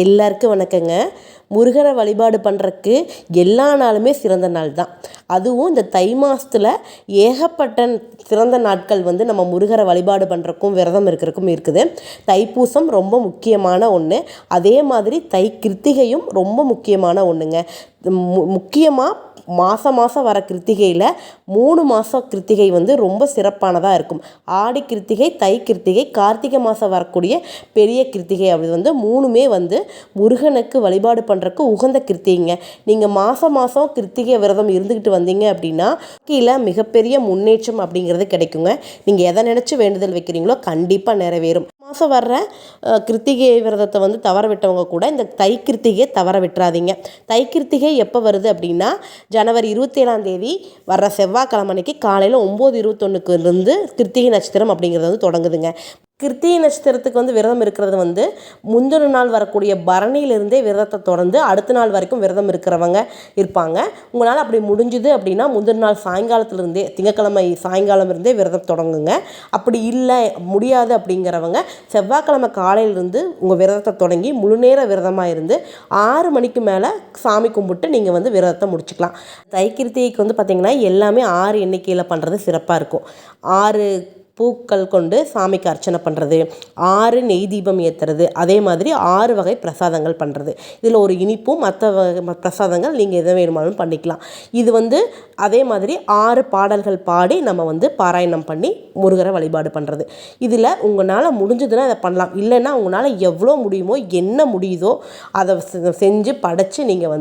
எல்லாருக்கும் வணக்கங்க. முருகனை வழிபாடு பண்ணுறக்கு எல்லா நாளுமே சிறந்த நாள் தான். அதுவும் இந்த தை மாதத்தில் ஏகப்பட்ட சிறந்த நாட்கள் நம்ம முருகரை வழிபாடு பண்ணுறக்கும் விரதம் இருக்கிறக்கும் இருக்குது. தைப்பூசம் ரொம்ப முக்கியமான ஒன்று. அதே மாதிரி தை கிருத்திகையும் ரொம்ப முக்கியமான ஒன்றுங்க. முக்கியமாக மாதம் வர கிருத்திகையில் 3 மாதம் கிருத்திகை ரொம்ப சிறப்பானதாக இருக்கும். ஆடி கிருத்திகை, தை கிருத்திகை, கார்த்திகை மாதம் வரக்கூடிய பெரிய கிருத்திகை அப்படி 3மே முருகனுக்கு வழிபாடு பண்ணுறக்கு உகந்த கிருத்திகைங்க. நீங்கள் மாதம் கிருத்திகை விரதம் இருந்துக்கிட்டு வந்தீங்க அப்படின்னா கீழே மிகப்பெரிய முன்னேற்றம் அப்படிங்கிறது கிடைக்குங்க. நீங்கள் எதை நினச்சி வேண்டுதல் வைக்கிறீங்களோ கண்டிப்பாக நிறைவேறும். மாதம் வர்ற கிருத்திகை விரதத்தை தவற விட்டவங்க கூட இந்த தை கிருத்திகையை தவற விட்டுறாதீங்க. தை கிருத்திகை எப்போ வருது அப்படின்னா ஜனவரி 27ஆம் தேதி வர்ற செவ்வாய்க்கிழமை அன்னைக்கு காலையில் 9:21 கிருத்திகை நட்சத்திரம் அப்படிங்கிறது தொடங்குதுங்க. கிருத்திகை நட்சத்திரத்துக்கு விரதம் இருக்கிறது முந்தின நாள் வரக்கூடிய பரணியிலிருந்தே விரதத்தை தொடர்ந்து அடுத்த நாள் வரைக்கும் விரதம் இருக்கிறவங்க இருப்பாங்க. உங்களால் அப்படி முடிஞ்சுது அப்படின்னா முந்தின நாள் சாயங்காலத்துலேருந்தே திங்கக்கிழமை சாயங்காலம் இருந்தே விரதம் தொடங்குங்க. அப்படி இல்லை முடியாது அப்படிங்கிறவங்க செவ்வாய்க்கிழமை காலையிலேருந்து உங்கள் விரதத்தை தொடங்கி முழு நேர விரதமாக இருந்து 6 மணிக்கு மேலே சாமி கும்பிட்டு நீங்கள் விரதத்தை முடிச்சுக்கலாம். தை கிருத்திகைக்கு பார்த்திங்கன்னா எல்லாமே 6 எண்ணிக்கையில் பண்ணுறது சிறப்பாக இருக்கும். 6 பூக்கள் கொண்டு சாமிக்கு அர்ச்சனை பண்ணுறது, 6 நெய் தீபம் ஏற்றுறது, அதே மாதிரி 6 வகை பிரசாதங்கள் பண்ணுறது. இதில் ஒரு இனிப்பும் மற்ற பிரசாதங்கள் நீங்கள் எதை வேணுமாலும் பண்ணிக்கலாம். இது அதே மாதிரி 6 பாடல்கள் பாடி நம்ம பாராயணம் பண்ணி முருகரை வழிபாடு பண்ணுறது. இதில் உங்களால் முடிஞ்சதுன்னா இதை பண்ணலாம். இல்லைன்னா உங்களால் எவ்வளோ முடியுமோ என்ன முடியுதோ அதை செஞ்சு படைச்சி நீங்கள்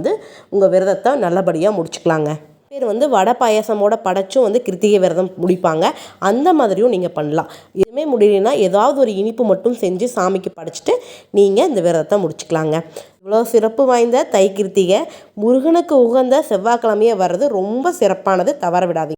உங்கள் விரதத்தை நல்லபடியாக முடிச்சுக்கலாங்க. பேர் வடை பாயசமோட படைச்சும் கிருத்திகை விரதம் முடிப்பாங்க. அந்த மாதிரியும் நீங்கள் பண்ணலாம். எதுவுமே முடியலைன்னா ஏதாவது ஒரு இனிப்பு மட்டும் செஞ்சு சாமிக்கு படைச்சிட்டு நீங்கள் இந்த விரதத்தை முடிச்சுக்கலாங்க. இவ்வளோ சிறப்பு வாய்ந்த தை கிருத்திகை முருகனுக்கு உகந்த செவ்வாய்க்கிழமையே வர்றது ரொம்ப சிறப்பானது. தவற விடாதீங்க.